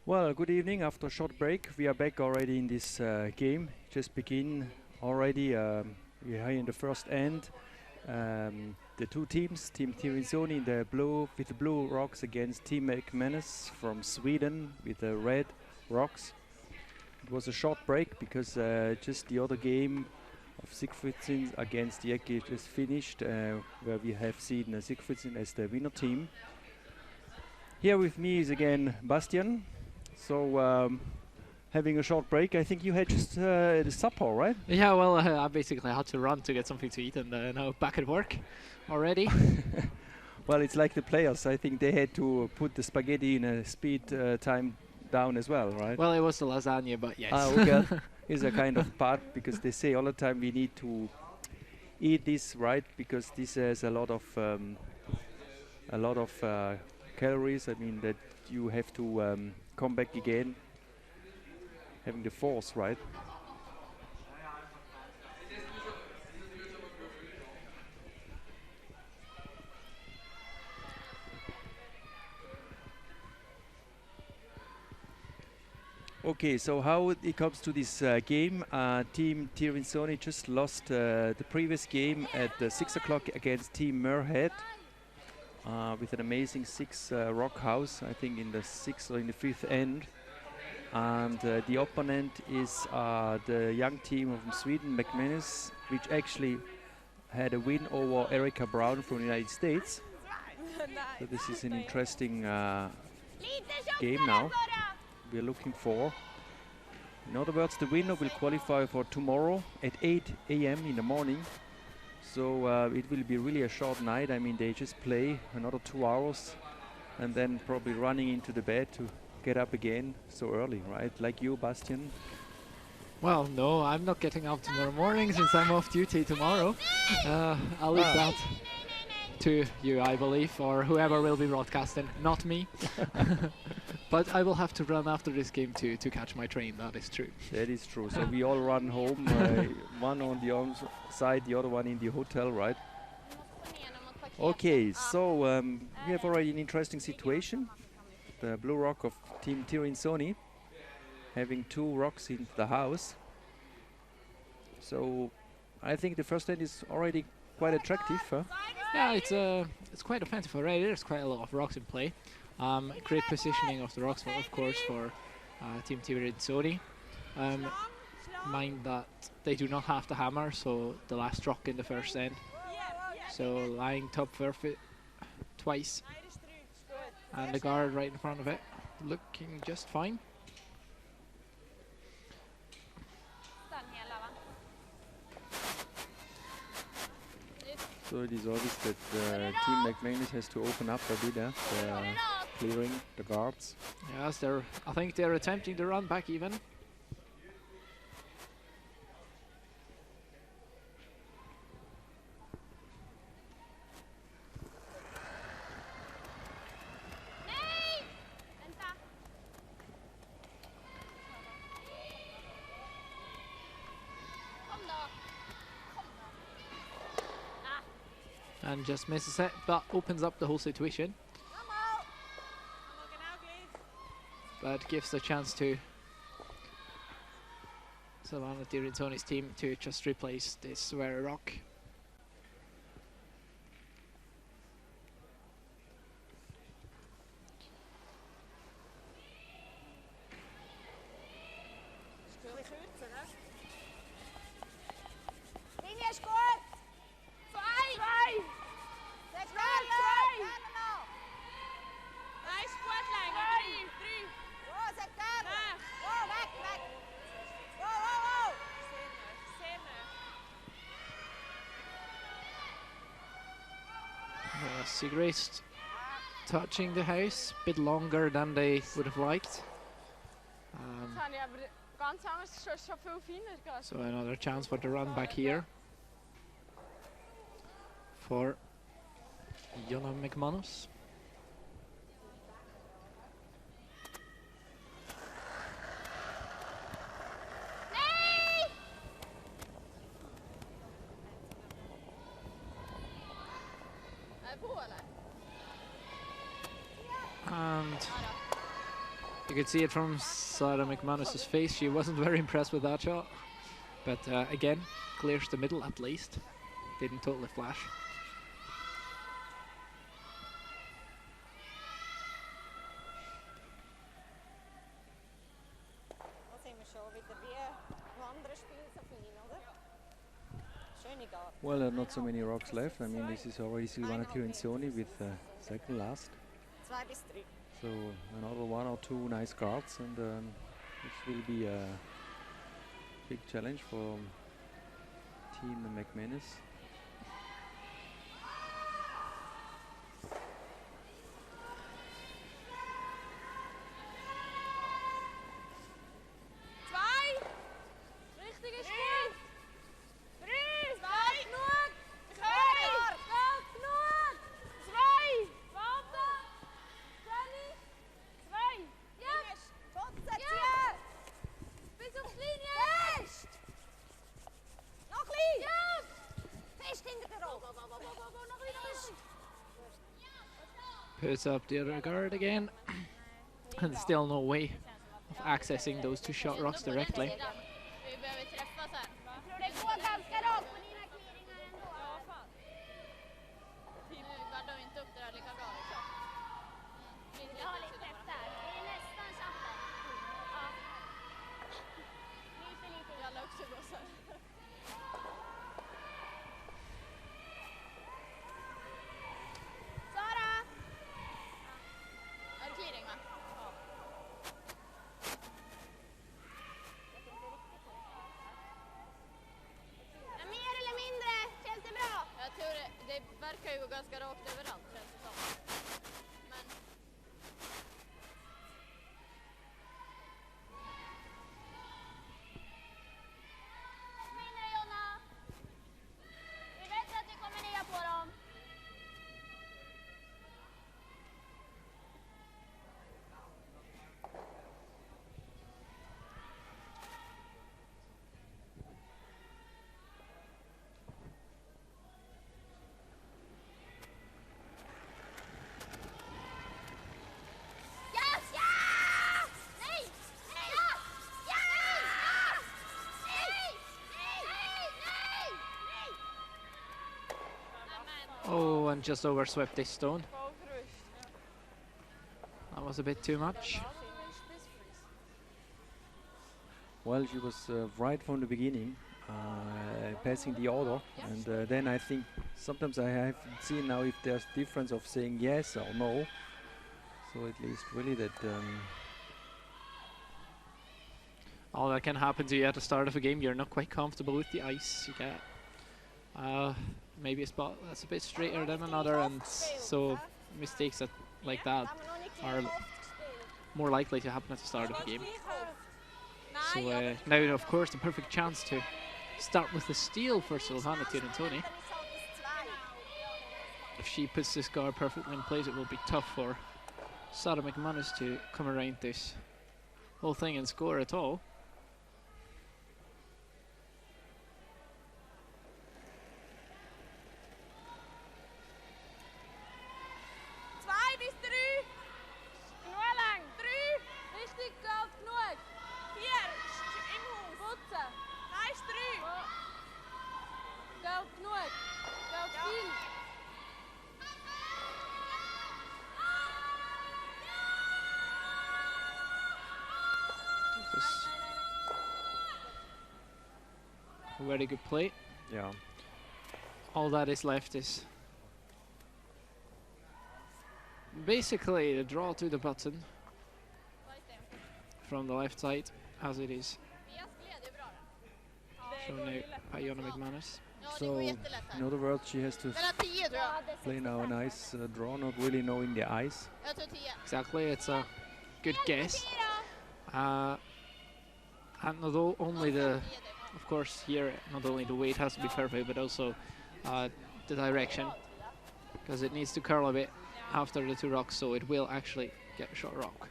Well, good evening. After a short break, we are back already in this game. Just begin already. We are in the first end. The two teams, Team Tirinzoni in the blue with the blue rocks against Team McManus from Sweden with the red rocks. It was a short break because just the other game of Sigfridsson against Jekki just finished, where we have seen Sigfridsson as the winner team. Here with me is again Bastian. So having a short break, I think you had just the supper, right? Yeah, well, I basically had to run to get something to eat, and now back at work already. Well, it's like the players. I think they had to put the spaghetti in a speed time down as well, right? Well, it was the lasagna, but yes. Okay. Is a kind of part because they say all the time we need to eat this right because this has a lot of calories. I mean that you have to come back again, having the force, right? Okay, so how it comes to this game, Team Tirinzoni just lost the previous game at 6 o'clock against Team Merhead with an amazing 6 rock house, I think in the 6th or in the 5th end. And the opponent is the young team from Sweden, McManus, which actually had a win over Erica Brown from the United States. So this is an interesting game now we're looking for. In other words, the winner will qualify for tomorrow at 8 a.m. in the morning. So it will be really a short night. I mean, they just play another 2 hours and then probably running into the bed to get up again so early, right? Like you, Bastian. Well, no, I'm not getting up tomorrow morning since I'm off duty tomorrow. I'll leave that to you, I believe, or whoever will be broadcasting, not me. But I will have to run after this game to catch my train, that is true. That is true. So we all run home, one on the side, the other one in the hotel, right? Okay, so we have already an interesting situation. The blue rock of Team Tirinzoni having 2 rocks in the house. So I think the first end is already quite attractive, huh? Yeah, it's quite offensive already. There's quite a lot of rocks in play. Great positioning of the rocks, of course, for Team Tirinzoni. Mind that they do not have the hammer, so the last rock in the first end. So lying top perfect twice. And the guard right in front of it, looking just fine. So it is obvious that Team McManus has to open up a bit, clearing the guards. Yes, I think they're attempting to run back even. And just misses it, but opens up the whole situation. But gives the chance to Savannah Tirinzoni's team to just replace this very rock. Sigrid touching the house a bit longer than they would have liked. So another chance for the run back here for Jonna McManus. And You could see it from Sarah McManus's face. She wasn't very impressed with that shot. But again, clears the middle at least. Didn't totally flash. Well, not so many rocks left. I mean, this is already Silvana Tirinzoni with second last. So another one or two nice cards, and this will be a big challenge for Team McManus. Puts up the other guard again. And still no way of accessing those two shot rocks directly. Oh, and just overswept this stone. That was a bit too much. Well, she was right from the beginning, passing the order, and then I think sometimes I have seen now if there's difference of saying yes or no. So at least really that. All that can happen to you at the start of a game. You're not quite comfortable with the ice. You get maybe a spot that's a bit straighter than another, and so mistakes like that are more likely to happen at the start of the game. So now, of course, the perfect chance to start with the steal for Silvana Tirinzoni. If she puts this guard perfectly in place, it will be tough for Sarah McManus to come around this whole thing and score at all. Very good play. Yeah. All that is left is basically a draw to the button from the left side, as it is shown now by Jonna McManus. So, in other words, she has to play now a nice draw, not really knowing the ice. Exactly, it's a good guess. And not only the, of course, here not only the weight has to be perfect, but also the direction, because it needs to curl a bit after the two rocks, so it will actually get a short rock.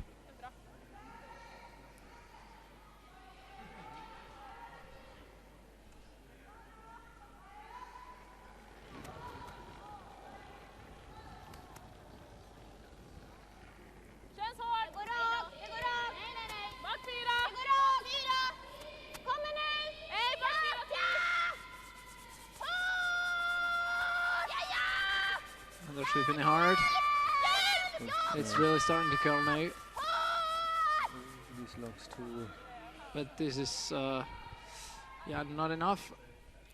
sweeping it hard. It's really starting to curl now. These locks too. But this is yeah, not enough.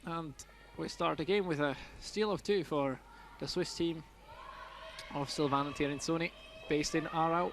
And we start the game with a steal of 2 for the Swiss team of Silvano Tirinzoni, based in Aarau.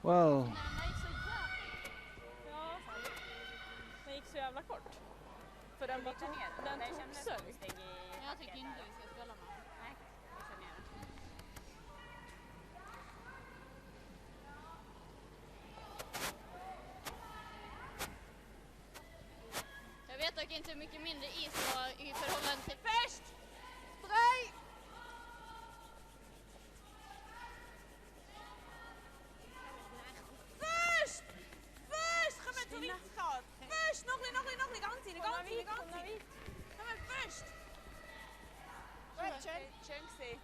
Well, Den gick så jävla kort. För den var den tog sög. Jag tycker inte vi ska spela med. Nej, vi känner igen. Jag vet dock inte hur mycket mindre is var i förhållande till först. Spray! Nog niet, gang zien. Kom maar first. Chunksy.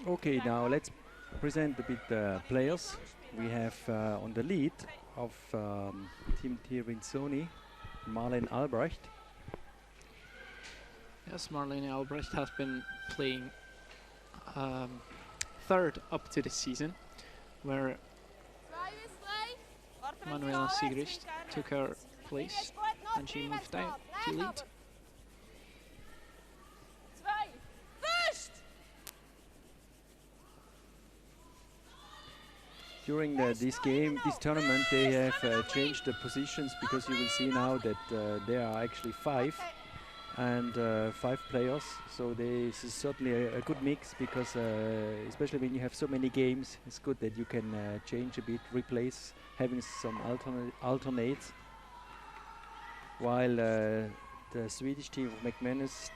okay, now let's present a bit the players. We have on the lead of Team Tirinzoni, Marlene Albrecht. Yes, Marlene Albrecht has been playing third up to this season, where Manuela Sigrist took her place and she moved down to lead. During this tournament, they have changed the positions, because you will see now that there are actually 5 players. So this is certainly a good mix, because especially when you have so many games, it's good that you can change a bit, replace, having some alternates. While the Swedish team of McManus,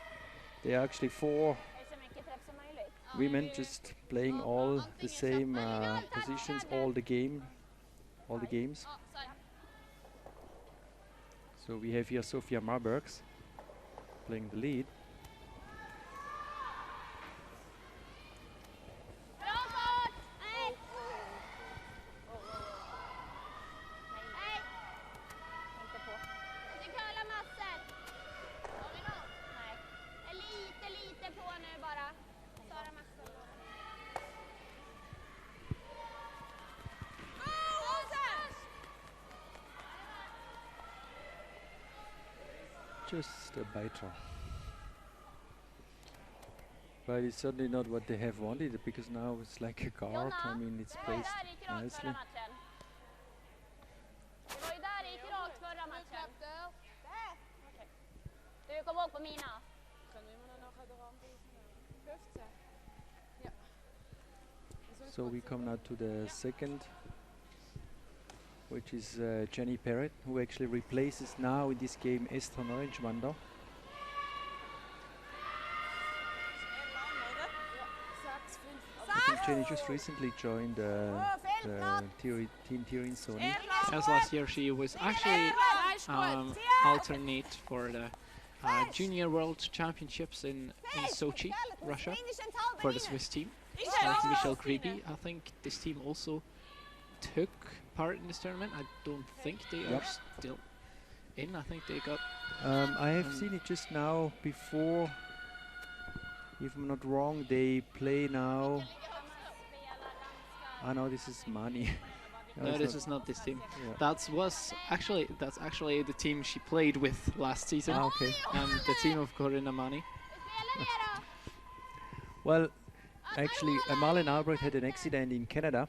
they are actually 4 women just playing all the same positions, all the games. So we have here Sofia Marbergs playing the lead. Just a biter. But it's certainly not what they have wanted, because now it's like a guard. I mean, it's placed nicely. So we come now to the second, which is Jenny Perret, who actually replaces now in this game Esther Neuenschwander. I think Jenny just recently joined Team Tirinzoni. As last year she was actually alternate for the Junior World Championships in Sochi, Russia, for the Swiss team. Like Michelle Grebe, I think this team also took part in this tournament. I don't think they are still in. I think they got. I have seen it just now before. If I'm not wrong, they play now. I know this is money. No, this is not this team. Yeah. That's actually the team she played with last season. Ah, okay. The team of Corinna Mani. Well, actually, Marlene Albrecht had an accident in Canada,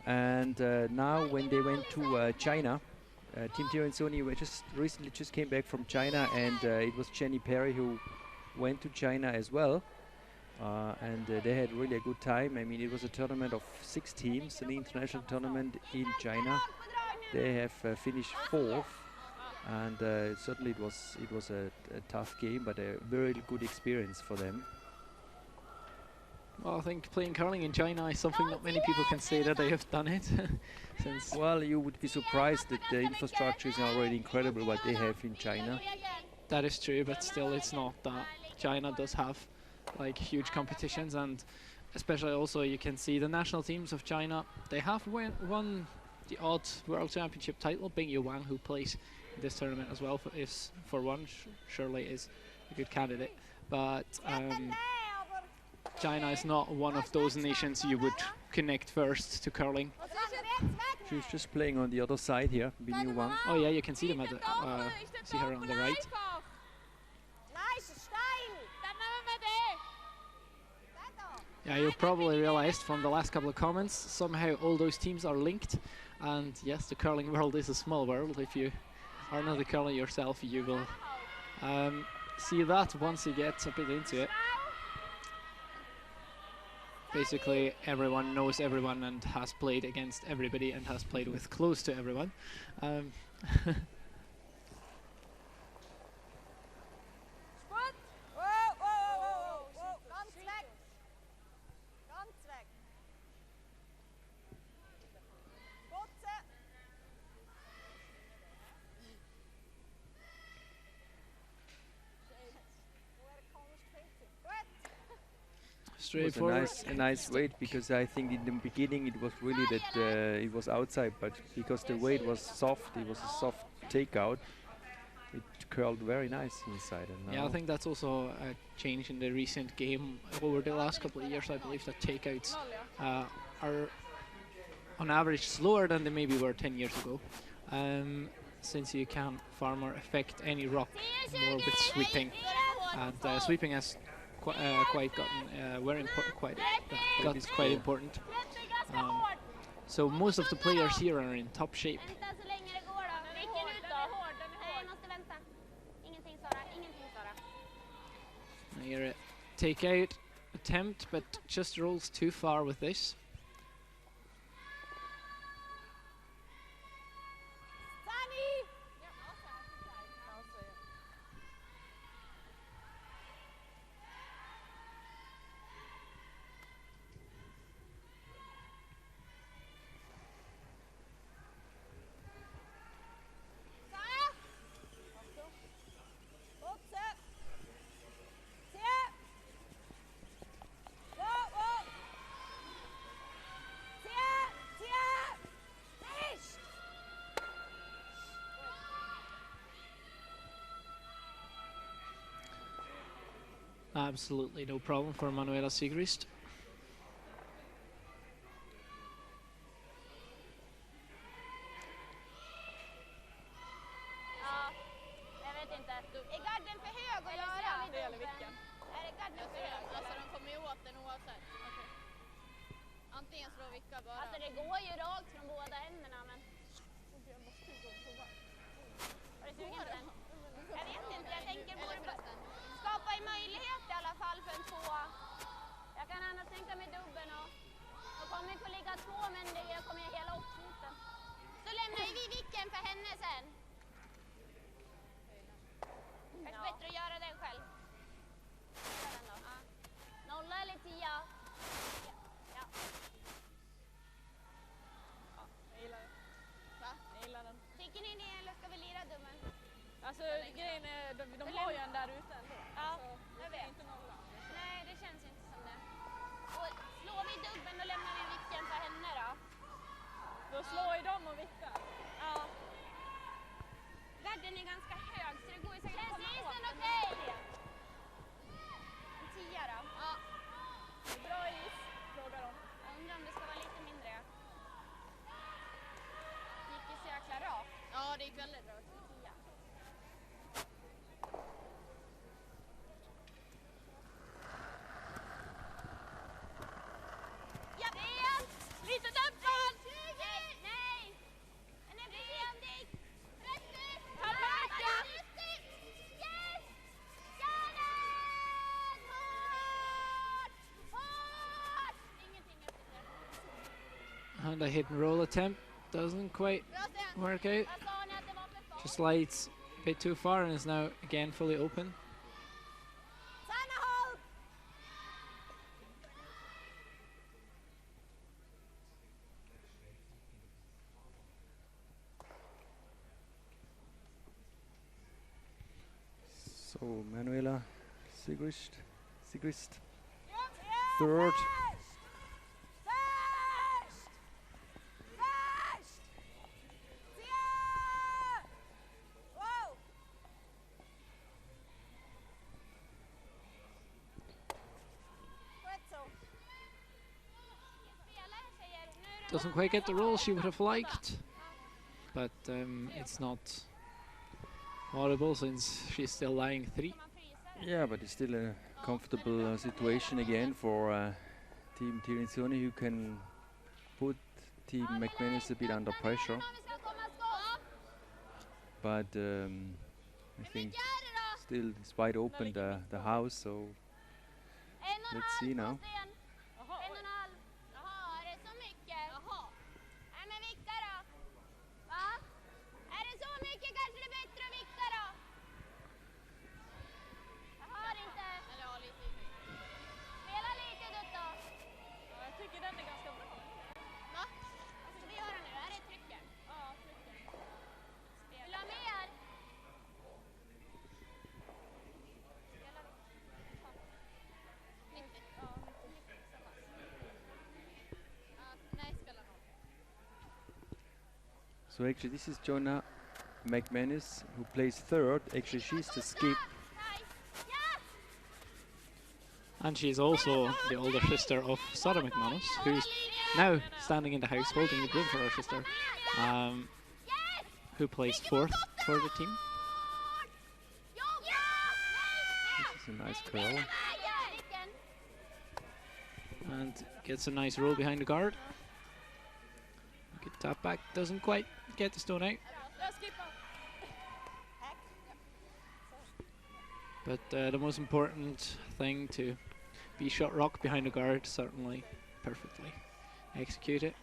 and now when they went to China, Team Tirinzoni recently came back from China, and it was Jenny Perry who went to China as well, and they had really a good time. I mean, it was a tournament of 6 teams, an international tournament in China. They have finished 4th, and certainly it was a tough game, but a very good experience for them. Well, I think playing curling in China is something not many people can say that they have done it. Since well, you would be surprised that the infrastructure is already incredible what they have in China. that is true, but still it's not that. China does have like huge competitions, and especially also you can see the national teams of China, they have won the odd World Championship title. Bing Yuan, who plays in this tournament as well, surely is a good candidate, but China is not one of those nations you would connect first to curling. She's just playing on the other side here, Bing Yuan. Oh yeah, you can see them at the, see her on the right. Yeah, you've probably realized from the last couple of comments, somehow all those teams are linked. And yes, the curling world is a small world. If you are not a curler yourself, you will see that once you get a bit into it. Basically, everyone knows everyone and has played against everybody and has played with close to everyone. It was a nice weight, because I think in the beginning it was really that it was outside, but because the weight was soft, it was a soft takeout, it curled very nice inside. And yeah, I think that's also a change in the recent game. Over the last couple of years, I believe that takeouts are on average slower than they maybe were 10 years ago, since you can far more affect any rock more with sweeping, and sweeping has quite gotten quite important. So most of the players here are in top shape. Here a takeout attempt, but just rolls too far with this. Absolutely no problem for Manuela Sigrist. Alltså grejen är, de har ju en där ute ändå. Ja, så jag vet. Inte nolla. Nej, det känns inte som det. Och slår vi dubben, då lämnar vi vicken för henne då. Då slår ju de och vickar. Ja. Värden är And a hit and roll attempt doesn't quite work out. Just slides a bit too far and is now again fully open. So Manuela Sigrist, third. Doesn't quite get the roll she would have liked, but it's not audible since she's still lying 3. Yeah, but it's still a comfortable situation again for Team Tirinzoni, who can put Team McManus a bit under pressure. But I think still it's wide open, the house, so let's see now. So actually this is Jonah McManus, who plays third. Actually she's the skip. And she's also the older sister of Sarah McManus, who's now standing in the house holding the broom for her sister, who plays fourth for the team. This is a nice curl. And gets a nice roll behind the guard. Good tap back, doesn't quite get the stone out. But the most important thing to be shot rock behind the guard, certainly perfectly execute it.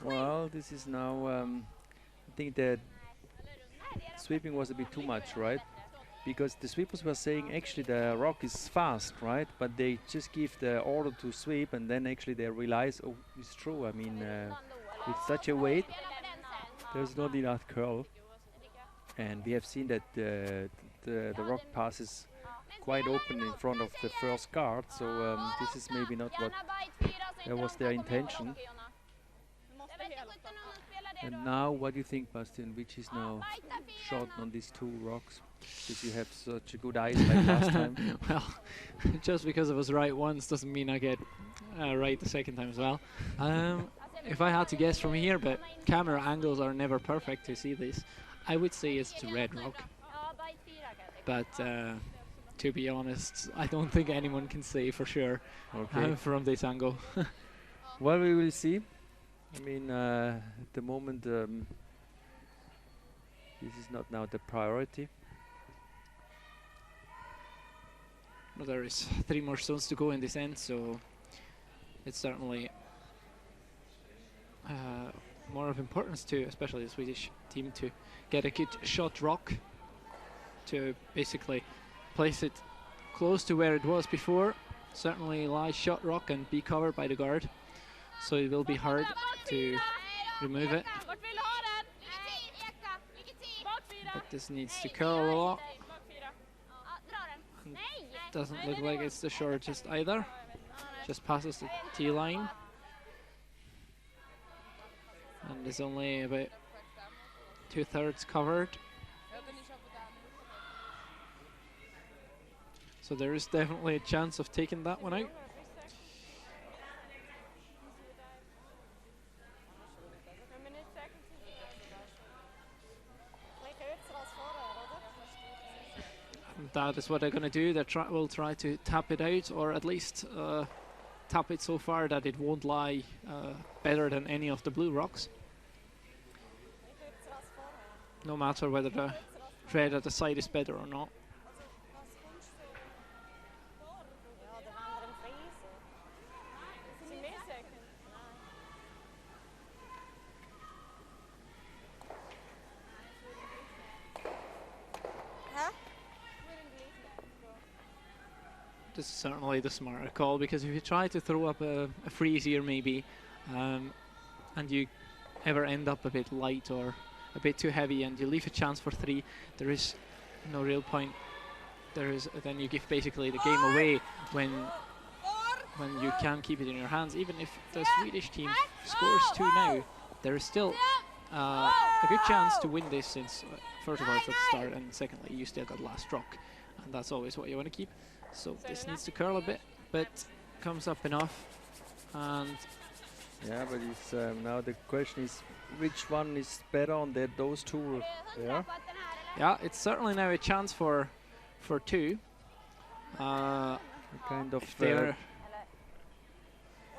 Well, this is now, I think that sweeping was a bit too much, right? Because the sweepers were saying actually the rock is fast, right? But they just give the order to sweep and then actually they realize, oh, it's true. I mean, with such a weight, there's not enough curl. And we have seen that the rock passes quite open in front of the first guard. So this is maybe not what was their intention. And now, what do you think, Bastian? Which is now shot on these two rocks? Because you have such a good eyes like last time. Well, just because I was right once doesn't mean I get right the second time as well. If I had to guess from here, but camera angles are never perfect to see this, I would say it's the red rock. But to be honest, I don't think anyone can say for sure from this angle. Well, we will see. I mean, at the moment, this is not now the priority. Well, there is 3 more stones to go in this end, so it's certainly more of importance to, especially the Swedish team, to get a good shot rock to basically place it close to where it was before. Certainly lie shot rock and be covered by the guard, so it will be hard to remove it. But this needs to curl a lot. Doesn't look like it's the shortest either. Just passes the T line. And is only about 2/3 covered. So there is definitely a chance of taking that one out. And that is what they're going to do. They will try to tap it out, or at least tap it so far that it won't lie better than any of the blue rocks. No matter whether the red at the side is better or not. This is certainly the smarter call, because if you try to throw up a freeze here maybe, and you ever end up a bit light or a bit too heavy and you leave a chance for 3, there is no real point. Then you give basically the game away when you can keep it in your hands. Even if the Swedish team scores 2 now, there is still a good chance to win this, since first of all it's at the start, and secondly you still got last rock, and that's always what you want to keep. So this needs to curl a bit, but comes up enough. And yeah, but it's now the question is which one is better on those two. Yeah, it's certainly now a chance for 2. Kind of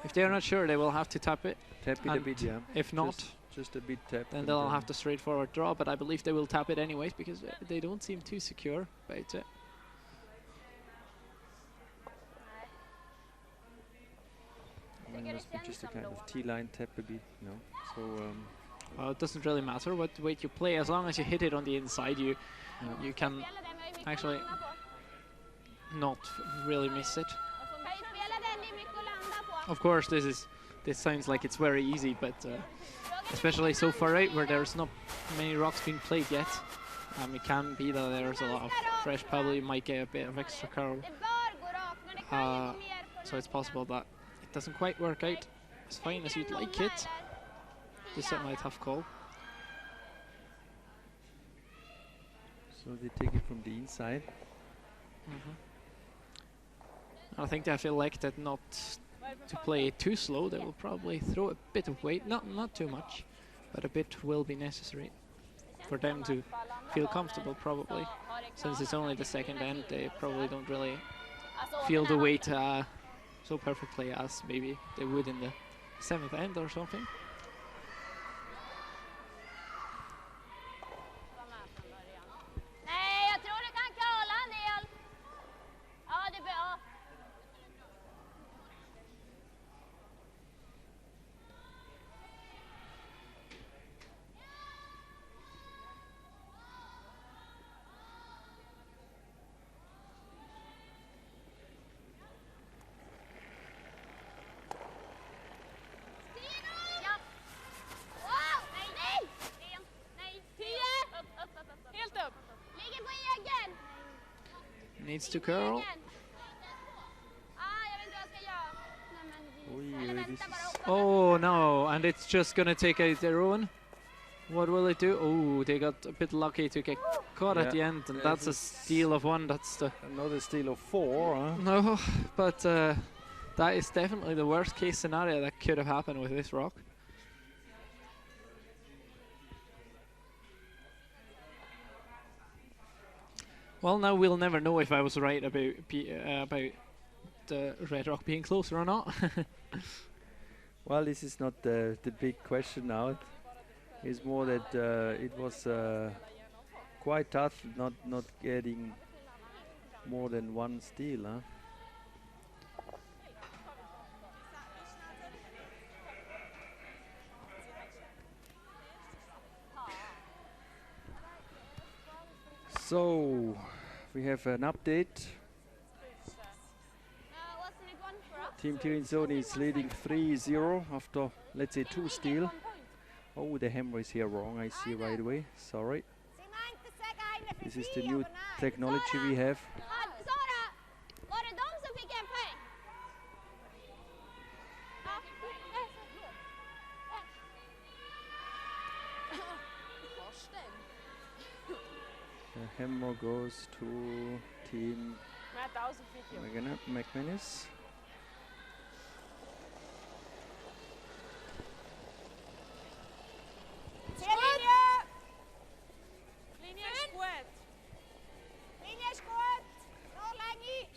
if they're not sure, they will have to tap it. Tap it a bit, yeah. If not, just a bit tap. then they'll have to straightforward draw. But I believe they will tap it anyways, because they don't seem too secure about it. Must be just a kind of T-line tap a bit, no? So well, it doesn't really matter what weight you play, as long as you hit it on the inside, you can actually not really miss it. Of course, this sounds like it's very easy, but especially so far out where there's not many rocks being played yet, it can be that there's a lot of fresh pebble. You might get a bit of extra curl, so it's possible that it doesn't quite work out as fine as you'd like it. It's certainly a tough call. So they take it from the inside. I think they have elected not to play it too slow. They will probably throw a bit of weight, not too much, but a bit will be necessary for them to feel comfortable, probably. Since it's only the second end, they probably don't really feel the weight so perfectly as maybe they would in the 7th end or something. Needs to curl. Oh no, and it's just gonna take out their own. What will it do? Oh, they got a bit lucky to get caught at the end, and that's a steal of 1. That's the another steal of 4, huh? No, but that is definitely the worst case scenario that could have happened with this rock. Well, now we'll never know if I was right about the red rock being closer or not. Well, this is not the big question now. It's more that it was quite tough not getting more than 1 steal, huh? So we have an update. Team Tirinzoni is leading 3-0 after, let's say, 2 steal. Oh, the hammer is here wrong, I see right away. Sorry. This is the new technology we have. The hammer goes to team McManus.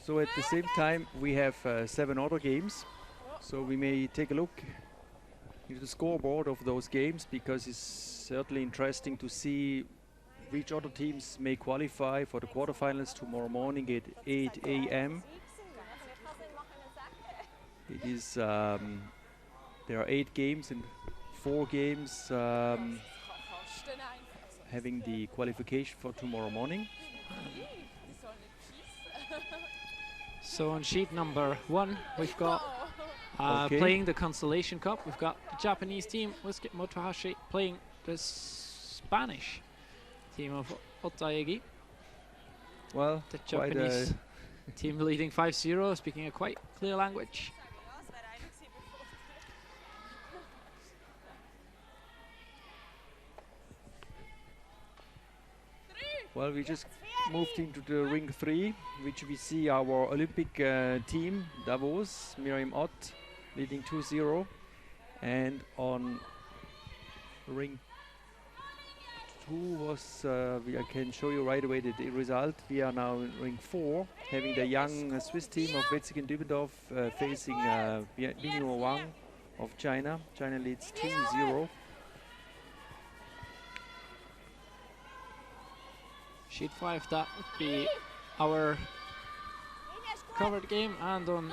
So at the same time we have 7 other games. So we may take a look into the scoreboard of those games, because it's certainly interesting to see which other teams may qualify for the quarterfinals tomorrow morning at 8 a.m. It is there are 8 games and 4 games having the qualification for tomorrow morning. So on sheet number 1, we've got Okay. playing the Consolation Cup. We've got the Japanese team, Wisuke Motohashi, playing the Spanish team of Otaegi. Well, The quite Japanese team leading 5-0, speaking a quite clear language. well, we just moved into the ring 3, which we see our Olympic team, Davos, Miriam Ott, leading 2-0. And on ring 2 was, I can show you right away the result. We are now in ring 4, having the young Swiss team of Wetzingen-Dübendorf facing Binyo Wang of China. China leads 2-0. Sheet 5, that would be our covered game, and on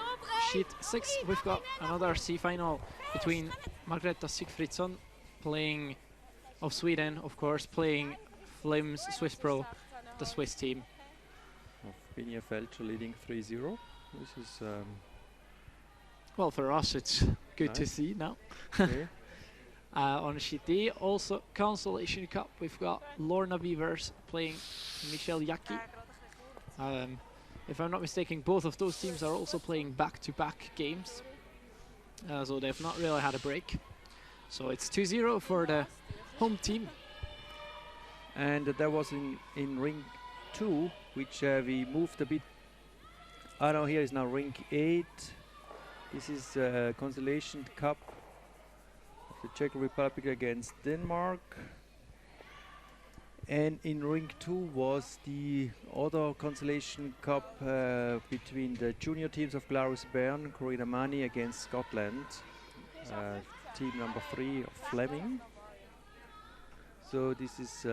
sheet 6 we've got another C-final between Margrethe Sigfridsson, playing of Sweden, of course, playing Flim's Swiss Pro, the Swiss team. Of Binja Felcher leading 3-0. This is Well, for us it's good to Nice. see now. okay. On sheet D, also Consolation Cup, we've got Lorna Beavers playing Michelle Yaki. If I'm not mistaken, both of those teams are also playing back-to-back games, so they've not really had a break. So it's 2-0 for the home team. And that was in ring 2, which we moved a bit. Ah, no, here is now ring 8. This is Consolation Cup of the Czech Republic against Denmark. And in ring 2 was the other Consolation Cup between the junior teams of w.bern, Corina Mani against Scotland. Team number 3 of Fleming. So this is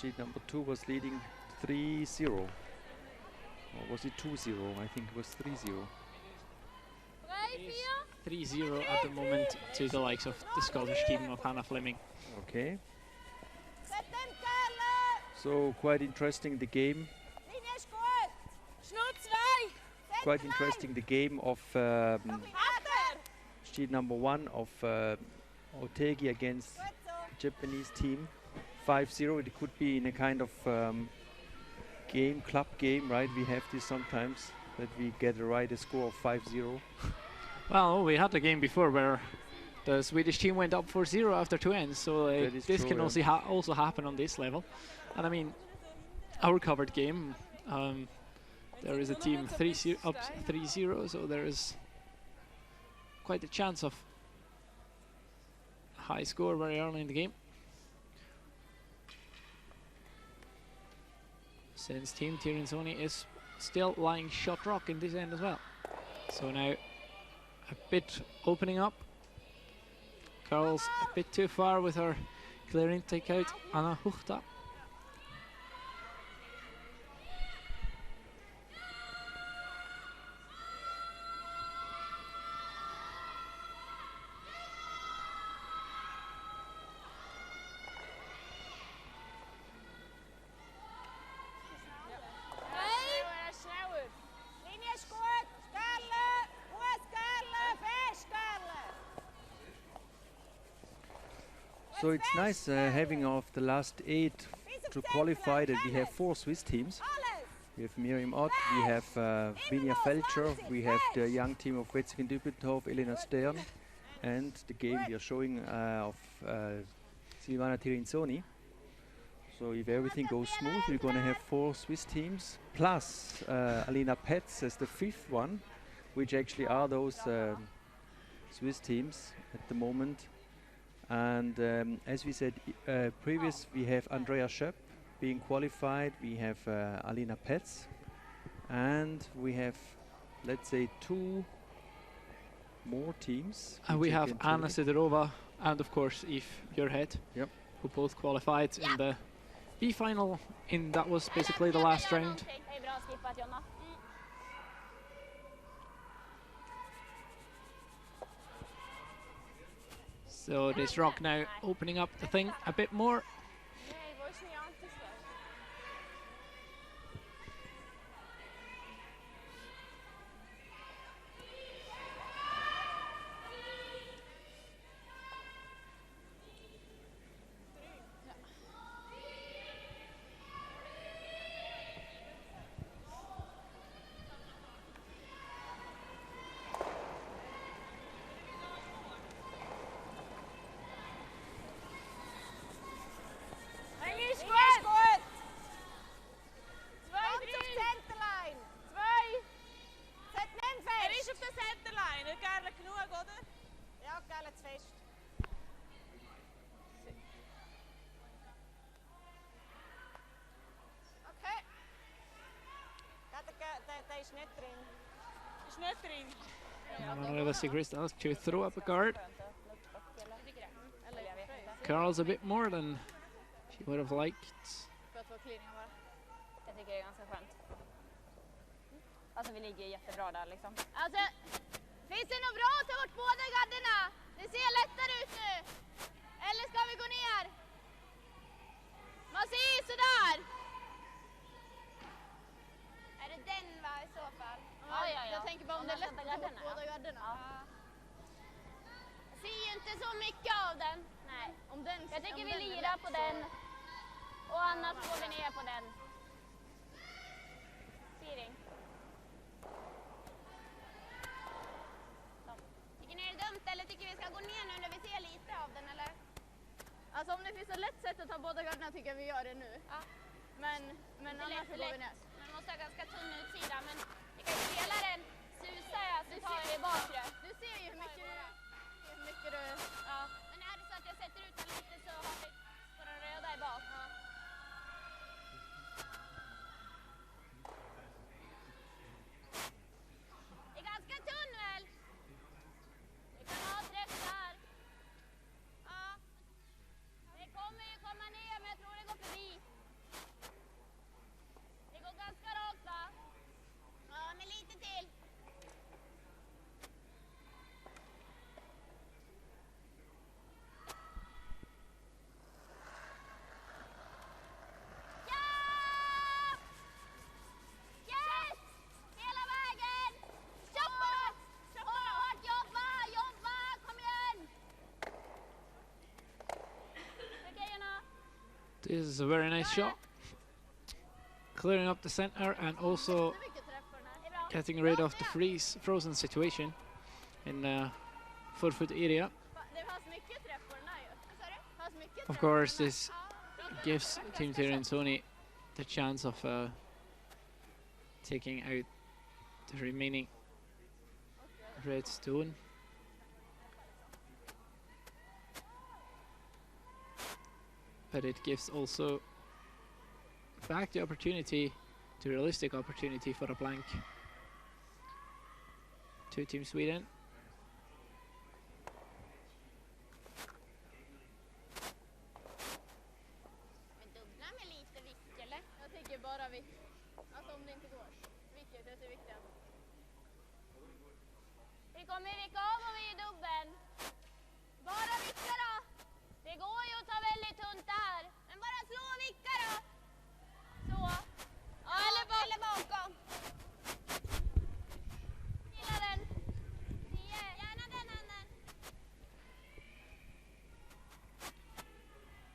sheet number 2 was leading 3-0. Or was it 2-0? I think it was 3-0. 3-0 at the moment to the likes of the Scottish team of Hannah Fleming. Okay. So quite interesting the game. Quite interesting the game of sheet number 1 of Otegi against Japanese team. 5-0. It could be in a kind of club game, right? We have this sometimes, that we get a score of 5-0. Well, we had a game before where the Swedish team went up 4-0 after 2 ends, so That is this true, can yeah. also happen on this level. And I mean, our covered game, there is a team up 3-0, so there is quite a chance of high score very early in the game. Since Team Tirinzoni is still lying shot rock in this end as well. So now a bit opening up. Carl's a bit too far with her clear intake out. Anna Huchta. So it's nice having of the last 8 to qualify that we have 4 Swiss teams. We have Miriam Ott, we have Binja Felcher, we have the young team of Wetzingen-Dübendorf, Elena Stern, and the game we are showing of Silvana Tirinzoni. So if everything goes smooth, we're going to have 4 Swiss teams, plus Alina Petz as the 5th one, which actually are those Swiss teams at the moment. And as we said previous, we have Andrea Schöpp being qualified, we have Alina Petz, and we have, let's say, 2 more teams. And we have Anna Sidorova and of course Eve Björhed, Yep. who both qualified in the B final. That was basically the last round. So this rock now opening up the thing a bit more. Manuela Sigrist asked to throw up a guard. Carl's a bit more than she would have liked. Jag tycker det är ganska skönt. Alltså vi ligger jättebra där liksom. Alltså, finns det något bra att ta bort båda garderna? Det ser lättare ut nu. Eller ska vi gå ner? Man ser ju sådär. Är det den va i så fall? Ja. Jag tänker bara om det är lätt att ta bort båda garderna. Ja. Jag ser ju inte så mycket av den. Nej. Om den, jag tycker vi lirar på den. Och annars går vi ner på den. Siring. Tycker ni det är dumt eller tycker vi ska gå ner nu när vi ser lite av den eller? Alltså om det finns ett lätt sätt att ta båda garderna tycker jag vi gör det nu. Ja. Men annars så går vi ner. Man måste ha ganska tunn utsida men vi kan spela den susa så tar vi bakre. Du ser ju hur mycket du... Ja. Men är det så att jag sätter ut den lite så har vi på den röda i bak. Ja. Det är ganska tunn väl? Vi kan ha träff där. Ja. Det kommer ju komma ner men jag tror det går förbi. Det går ganska rakt va? Ja, men lite till. Ja! Yes! Hela vägen! Hårt! Hårt! Jobba! Kom igen! Okej, Anna. This is a very nice shot. Clearing up the center and also getting rid of the frozen situation in 4-foot area. Det fanns mycket träff på den här ju. Vad sa du? Det fanns mycket Of course, this gives Team Tirinzoni the chance of taking out the remaining red stone. But it gives also back the opportunity, the realistic opportunity for a blank to Team Sweden. Men dubbla med lite vick eller? Jag tycker bara vick. Alltså om det inte går. Vicket, det är viktigt. Vi kommer vicka av om vi är dubbeln. Bara vicka då. Det går ju att ta väldigt tunt där. Men bara slå och vicka då. Så. Ja, eller bakom. Gillar den. 10. Gärna den handen.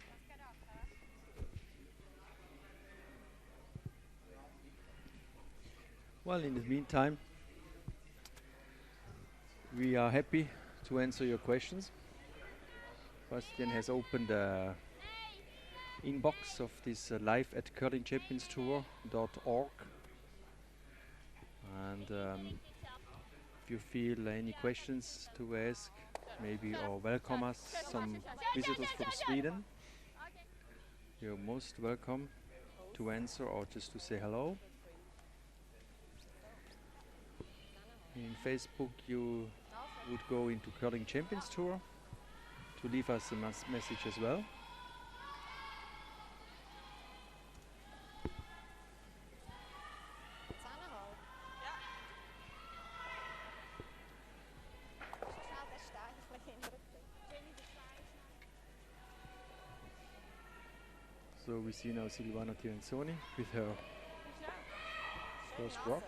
Ganska rakt va? Well, in the meantime, we are happy to answer your questions. Bastian has opened the inbox of this live at curlingchampionstour.org, and if you feel any questions to ask, maybe, or welcome us, some visitors from Sweden, you're most welcome to answer or just to say hello. In Facebook, you would go into Curling Champions Tour to leave us a message as well. So we see now Silvana Tirinzoni with her first rock.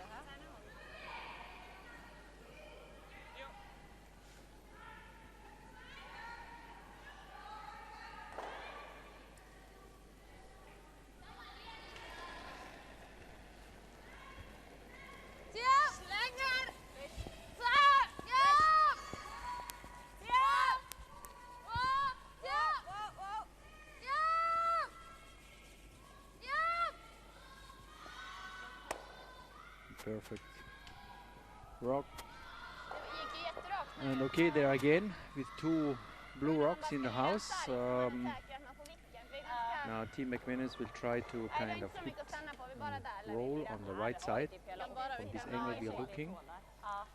Perfect rock. And okay, there again with two blue rocks in the house. Now Team McManus will try to kind of hit and roll on the right side. From this angle we are looking. I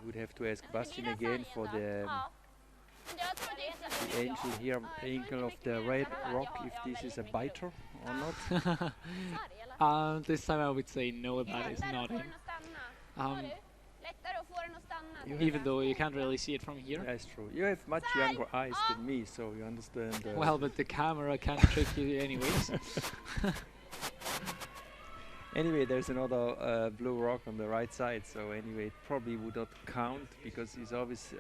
would have to ask Bastian again for the angel here, angle of the red rock, if this is a biter or not. This time I would say no, that is not in. Even though you can't really see it from here. That's true. You have much younger eyes than me, so you understand. Well, but the camera can't trick you anyways. Anyway, there's another blue rock on the right side, so anyway, it probably would not count, because he's always,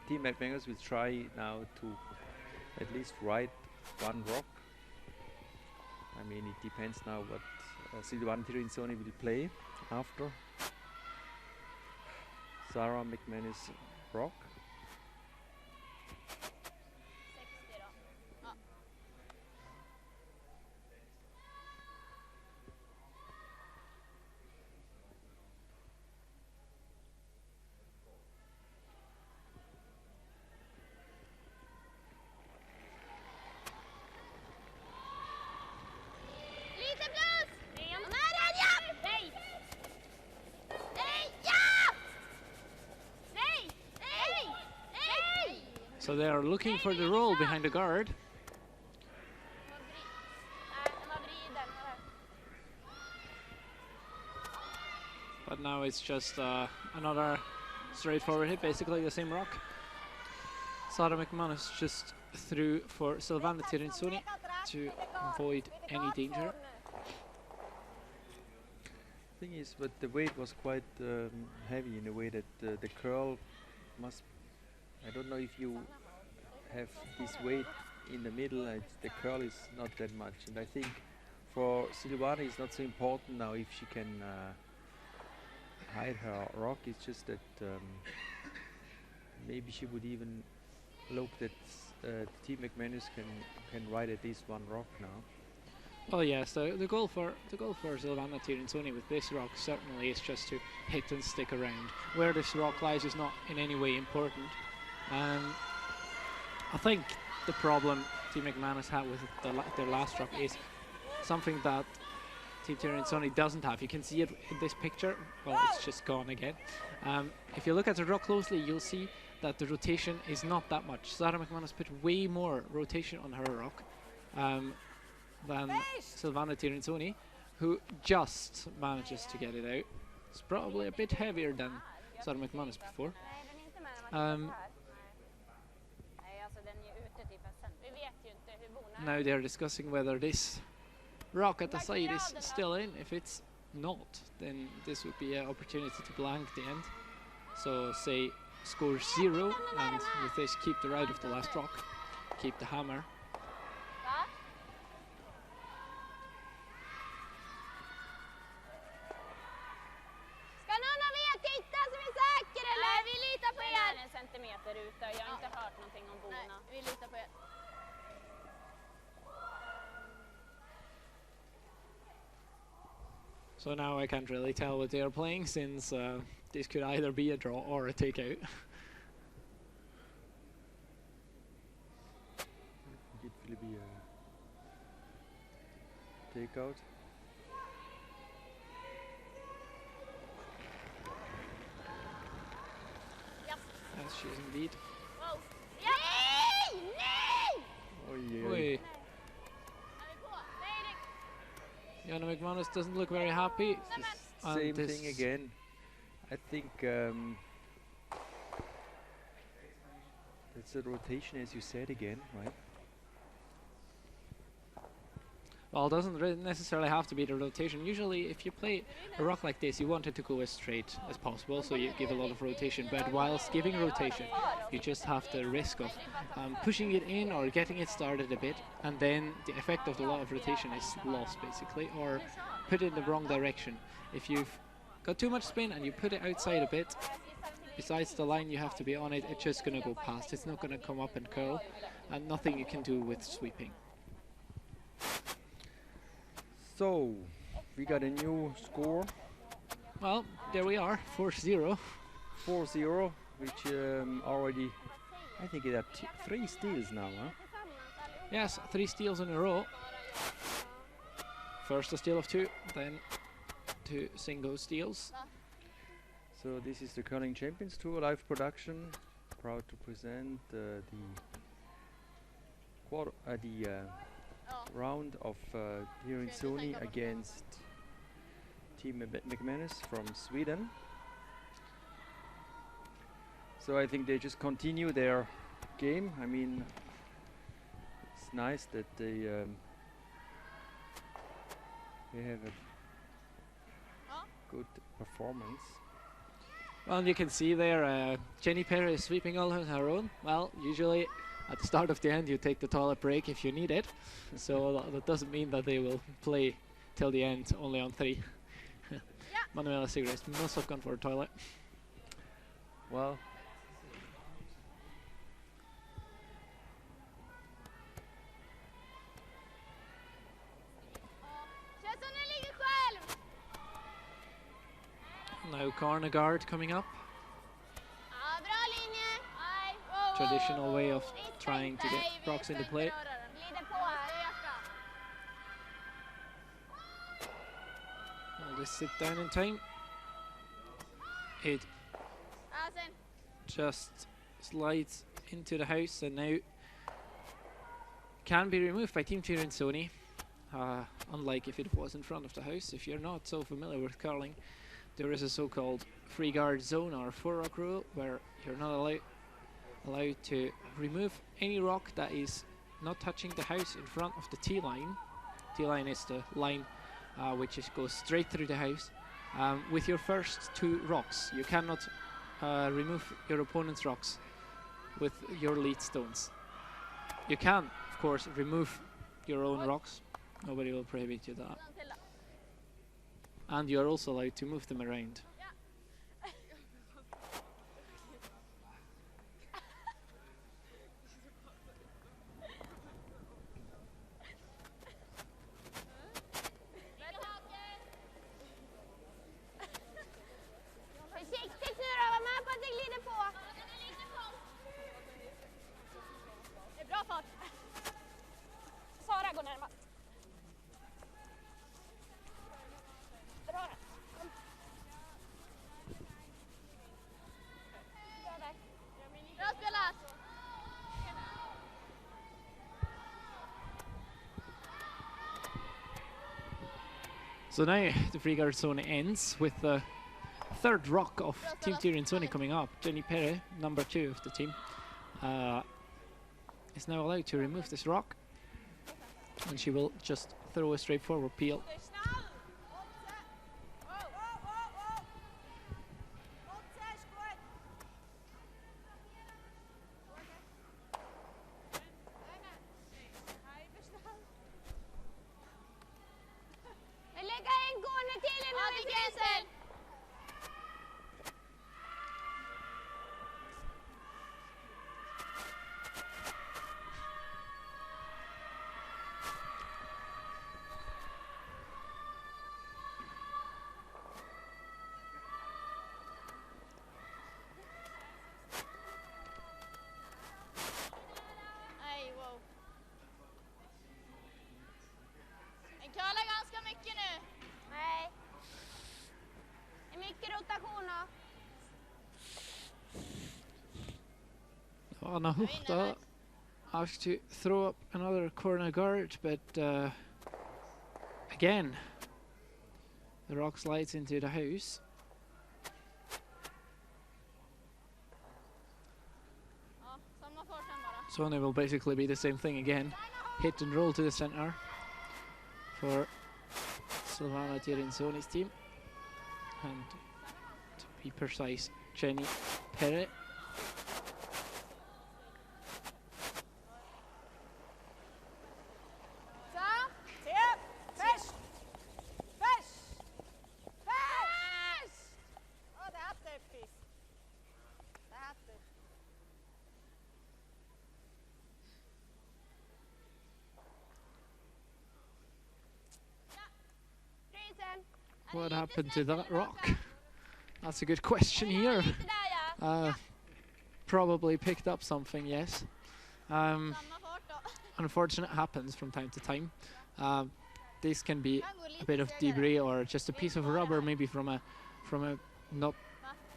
Team McManus will try now to at least ride one rock. I mean, it depends now what Silvana Tirinzoni will play after. Sarah McManus rock. So they are looking for the roll behind the guard. But now it's just another straightforward hit, basically the same rock. Sarah McManus just threw for Silvana Tirinzoni to avoid any danger. Thing is, but the weight was quite heavy in a way that the curl must. I don't know if you have this weight in the middle. The curl is not that much, and I think for Silvana it's not so important now if she can hide her rock. It's just that maybe she would even hope that Team McManus can ride at least one rock now. Well, yes, the goal for Silvana Tirinzoni with this rock certainly is just to hit and stick around. Where this rock lies is not in any way important. I think the problem Team McManus had with their last rock is something that Team Tirinzoni doesn't have. You can see it in this picture. Well, it's just gone again. If you look at the rock closely, you'll see that the rotation is not that much. Sarah McManus put way more rotation on her rock than Silvana Tirinzoni, who just manages to get it out. It's probably a bit heavier than Sarah McManus before. Now they're discussing whether this rock at the side is still in. If it's not, then this would be an opportunity to blank the end. So say score 0, and with this keep the ride of the last rock, keep the hammer. So now I can't really tell what they are playing, since this could either be a draw or a takeout. It will be a takeout. Yes, she is indeed. Wow. Nej! Nej! Oj, oj, oj. Oj. Är vi på? Nej, det... Jana McManus doesn't look very happy. And Same this thing again. I think it's a rotation, as you said again, right? Well, it doesn't necessarily have to be the rotation. Usually, if you play a rock like this, you want it to go as straight as possible, so you give a lot of rotation. But whilst giving rotation, you just have the risk of pushing it in or getting it started a bit, and then the effect of the lot of rotation is lost, basically, or put it in the wrong direction. If you've got too much spin and you put it outside a bit, besides the line you have to be on it, it's just going to go past. It's not going to come up and curl, and nothing you can do with sweeping. So, we got a new score, Well, there we are, 4-0. 4-0, which already, I think it had 3 steals now, huh? Yes, 3 steals in a row. First a steal of 2, then 2 single steals. So this is the Curling Champions Tour live production. Proud to present the round of Tirinzoni against Team McManus from Sweden. So I think they just continue their game. I mean, it's nice that they have a good performance. Well, you can see there, Jenny Perry is sweeping all on her own. Well, usually at the start of the end you take the toilet break if you need it. So that doesn't mean that they will play till the end only on 3. Manuela Sigrid must have gone for a toilet. Well, Känns som den ligger själv! Now corner guard coming up. Ja, bra linje! Nej, wow, Traditional way of Inte, trying to nej, get vi rocks ska into inte play. röra den. Glider på här, öka. I'll just sit down in time. It Ja, sen. just slides into the house and now can be removed by Team Tirinzoni. Unlike if it was in front of the house. If you're not so familiar with curling, there is a so-called free guard zone or 4-rock rule where you're not allowed to remove any rock that is not touching the house in front of the T-line. T-line is the line which goes straight through the house. With your first 2 rocks, you cannot remove your opponent's rocks with your lead stones. You can, of course, remove your own rocks. Nobody will prohibit you that. Den till då. And you are also allowed to move them around. Försiktigt nu då, var med på att det glider på. Det är bra fart. Sara går närmast. Bra där. Kom. Bra där. Bra spelat. So now the free guard zone ends with the 3rd rock of Team Tirinzoni coming up. Jenny Perry, number 2 of the team, is now allowed to remove this rock, and she will just throw a straightforward peel. Lägga en gående till en över gränsen. Mycket rotation då. Anna Huchta asked to throw up another corner guard, but again, the rock slides into the house. Ja, samma fart sen bara. So it will basically be the same thing again. Hit and roll to the center for Silvana Tirinzoni's team. And to be precise, Jenny Perret. What happened to that rock? That's a good question here. Probably picked up something, yes. Unfortunate happens from time to time. This can be a bit of debris or just a piece of rubber, maybe from a not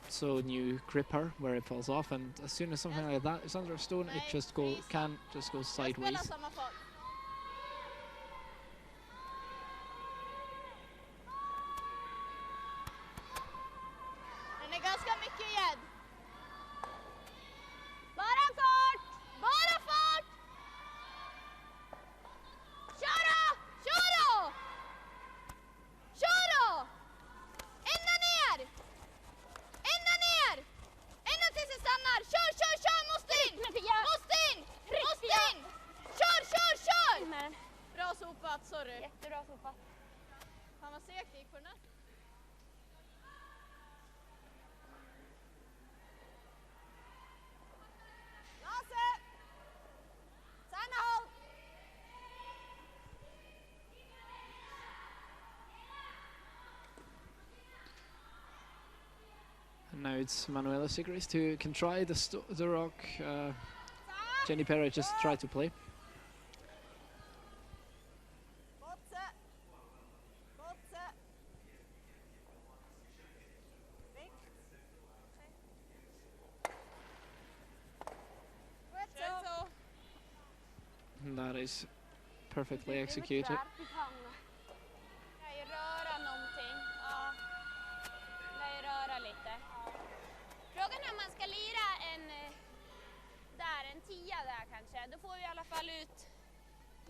so new gripper where it falls off. And as soon as something like that is under a stone, it just can just go sideways. Ganska mycket gädd. Bara fart! Bara fart! Kör då! Kör då! Kör då! Ända ner! Ända ner! Ända tills det stannar. Kör, kör, kör! Måste in! Måste in! Måste in! Kör, kör, kör! Bra sopat, sorry. Jättebra sopat. Fan vad segt det gick på den här. And now it's Manuela Sigris who can try the rock. Jenny Perret just tried to play. And that is perfectly executed. Frågan är om man ska lira en 10 där kanske. Då får vi i alla fall ut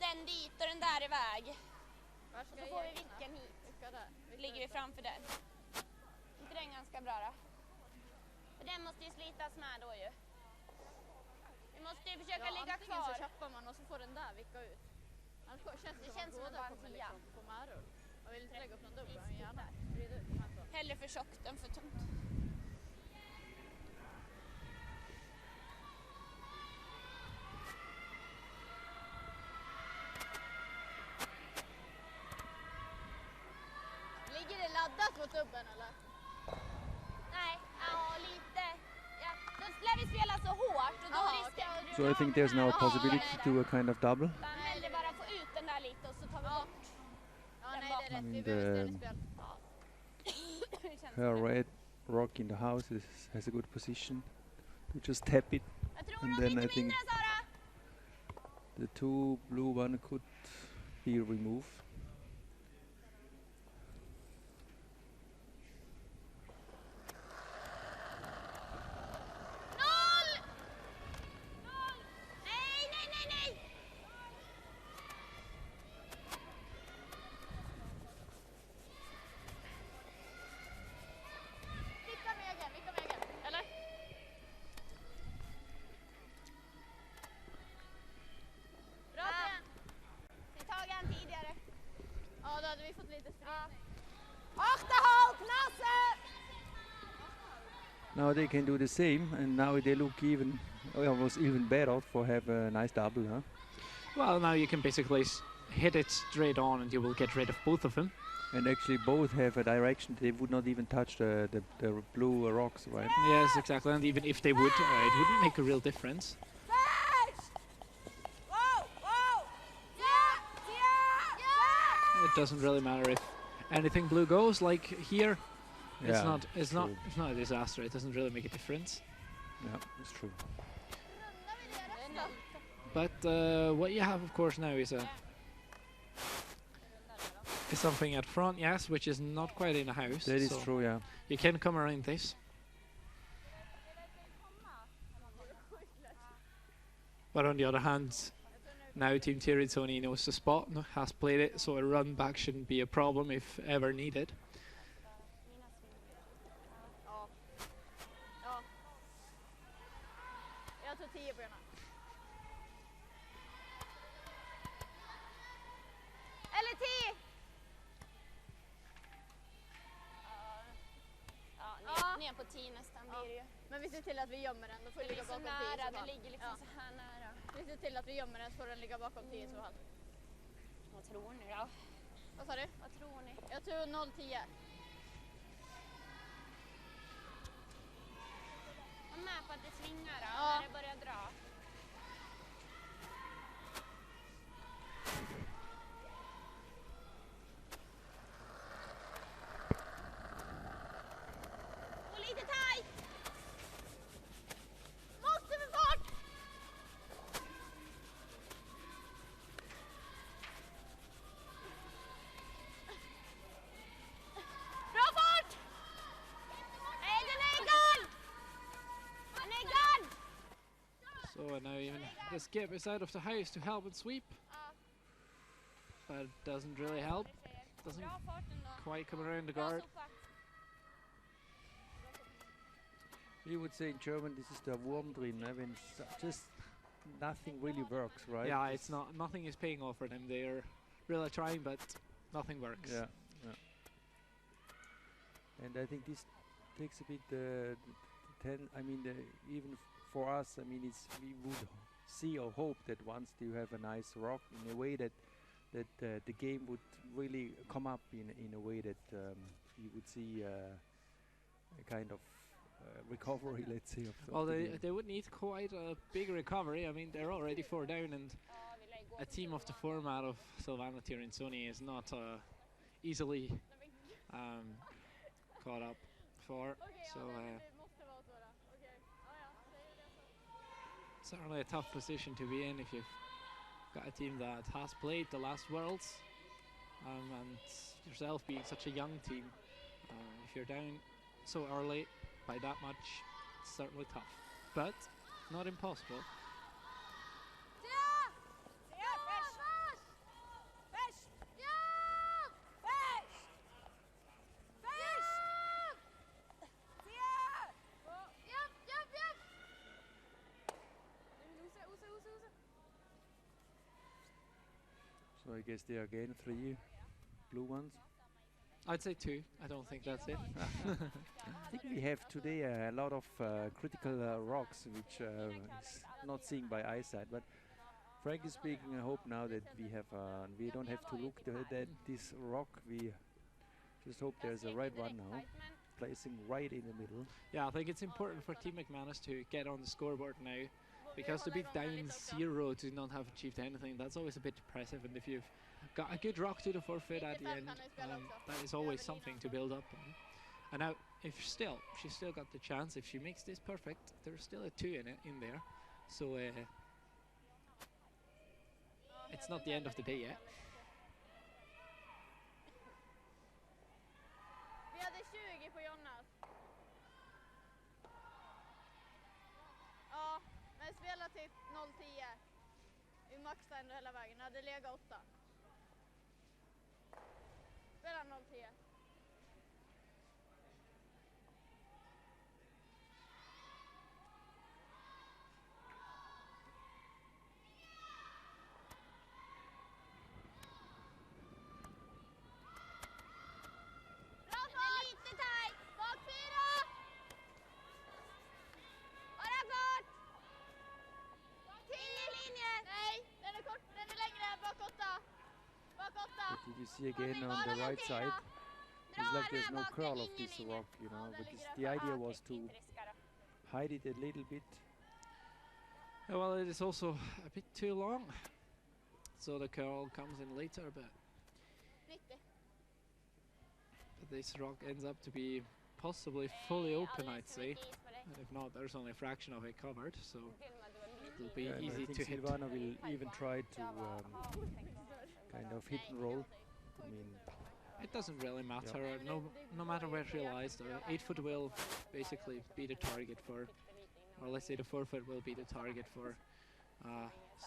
den dit och den där iväg. Och så får vi vicken hit. Ligger vi framför den. Inte den ganska bra då? För den måste ju slitas med då ju. Vi måste ju försöka ligga kvar. Antingen så köper man och så får den där vicka ut. Det känns som bara en 10. På märor. Jag vill inte lägga upp någon dubbel. Gärna. Hellre för tjockt än för tunt. Ligger det laddat mot dubben eller? Nej, ja lite. Ja, då lär vi spela så hårt och då riskerar du. So I think there's now a possibility to do a kind of double. Hellre bara få ut den där lite och så tar vi bort. Ja, nej det är rätt. Vi And behöver ställspel. her red rock in the house has a good position to just tap it. Jag tror And nog then lite I think mindre Sara. the two blue one could be removed. Nej, nej, nej, nej. Vicka med egen. Eller? Bra igen. Vi tog en tidigare. Ja, då hade vi fått lite strid. Akta håll, Nasse! Now they can do the same, and now they look even almost even better for have a nice double, huh? Well, now you can basically hit it straight on and you will get rid of both of them. And actually both have a direction, they would not even touch the blue rocks, right? Yes, exactly. And even if they would, it wouldn't make a real difference. It doesn't really matter if anything blue goes, like here. It's not a disaster. It doesn't really make a difference. Yeah, it's true. But what you have, of course, now is something at front, yes, which is not quite in a house. That is so true, yeah. you can come around this. But on the other hand, now Team Tirinzoni knows the spot, has played it, so a run back shouldn't be a problem if ever needed. Jag tog 10 på ena. Eller 10! Ja, ner på 10 nästan blir det ju. Men vi ser till att vi gömmer den, då får vi ligga bakom 10 så fall. Det ligger liksom så här nära. Vi ser till att vi gömmer den så får den ligga bakom 10 så fall. Vad tror ni då? Vad sa du? Vad tror ni? Jag tror 0-10. Var med på att det svingar då, när det börjar dra. Och lite tajt! Måste med fart! Bra fart! Nej, den är igång! Den är igång! So now even the skip is out of the house to help and sweep. But it doesn't really help. Doesn't quite come around the guard. We would say in German this is the Wurm drin, I mean, just nothing really works, right? Yeah, it's not. Nothing is paying off for them. They're really trying, but nothing works. Yeah, yeah. And I think this takes a bit I mean, even for us, I mean, we would see or hope that once you have a nice rock in a way that the game would really come up in a way that you would see a kind of recovery, let's say. Well, they would need quite a big recovery. I mean, they're already 4 down, and a team of the format of Silvano Tirinzoni is not easily caught up for. So certainly a tough position to be in if you've got a team that has played the last Worlds, and yourself being such a young team. If you're down so early by that much, it's certainly tough, but not impossible. So I guess there are again 3 blue ones. I'd say 2. I don't think that's it. I think we have today a lot of critical rocks, which is not seen by eyesight. But frankly speaking, I hope now that we don't have to look at this rock. We just hope there's a right one now, placing right in the middle. Yeah, I think it's important for Team McManus to get on the scoreboard now, because to be down 0 to not have achieved anything, that's always a bit depressive. And if you've got a good rock to the forfeit at the end, that is always something to build up on. And now, if she's still got the chance. If she makes this perfect, there's still a 2 in there. So it's not the end of the day yet. Vi hade 20 på Jonas. Ja, men spela till 0-10. Vi maxade ändå hela vägen. Hade legat 8. Spela 0-10. Did you see again on the right side? It's like there's no curl of this rock, you know, but the idea was to hide it a little bit. Yeah, well, it is also a bit too long, so the curl comes in later, but this rock ends up to be possibly fully open, I'd say. And if not, there's only a fraction of it covered, so it'll be Yeah, and easy I think to hit. Silvana will even try to kind of hit and roll. I mean, It doesn't really matter. No matter where she lies, the 8-foot will basically be the target for, or let's say the 4-foot will be the target for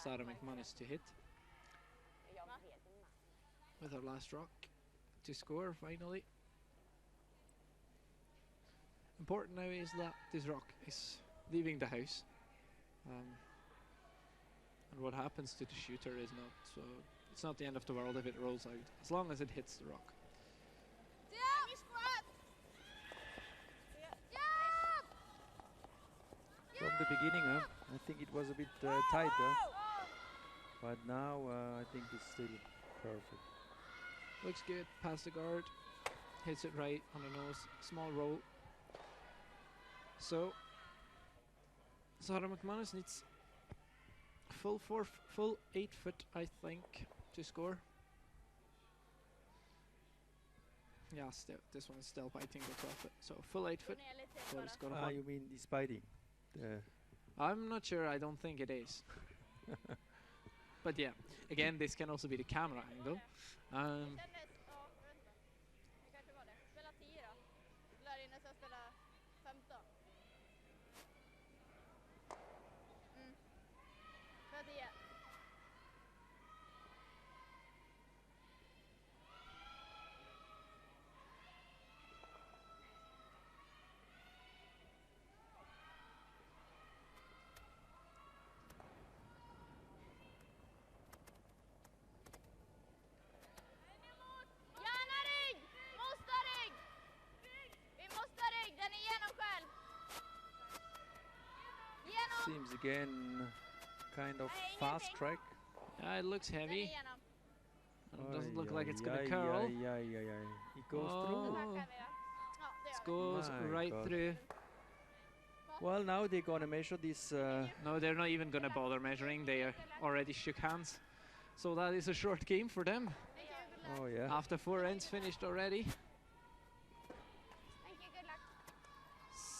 Sarah McManus to hit. With her last rock to score finally. Important now is that this rock is leaving the house, and what happens to the shooter is not it's not the end of the world if it rolls out, as long as it hits the rock. from the beginning, I think it was a bit tighter, but now I think it's still perfect. Looks good, past the guard, hits it right on the nose, small roll. So Sarah McManus needs full 8-foot, I think, to score. Yeah, still, this one's still biting the 12-foot, so full 8-foot. So it's got a hot. You mean the biting? I'm not sure, I don't think it is. But yeah, again, this can also be the camera angle. Seems again kind of fast track. Yeah, it looks heavy. And it doesn't look like it's going to It goes through. It goes right through. Well, now they're going to measure this. No, they're not even going to bother measuring. They already shook hands. So that is a short game for them. Oh, yeah. After 4 ends finished already.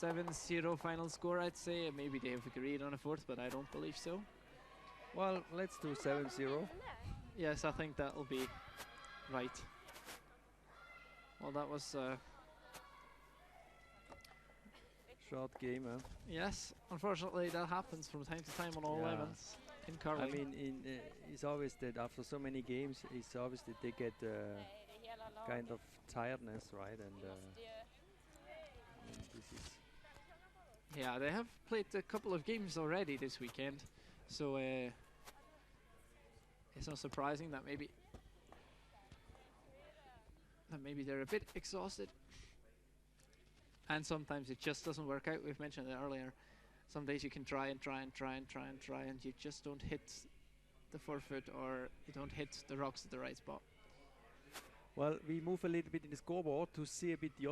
7-0 final score, I'd say. Maybe they have agreed on a 4th, but I don't believe so. Well, let's do 7-0. Yes, I think that'll be right. Well, that was short game, huh? Yes, unfortunately that happens from time to time on all events in curling. I mean, it's always that after so many games, it's obvious that they get kind of tiredness, right? And this is. Yeah, they have played a couple of games already this weekend, so it's not surprising that maybe they're a bit exhausted. And sometimes it just doesn't work out. We've mentioned it earlier. Some days you can try and you just don't hit the 4-foot, or you don't hit the rocks at the right spot. Well, we move a little bit in the scoreboard to see a bit the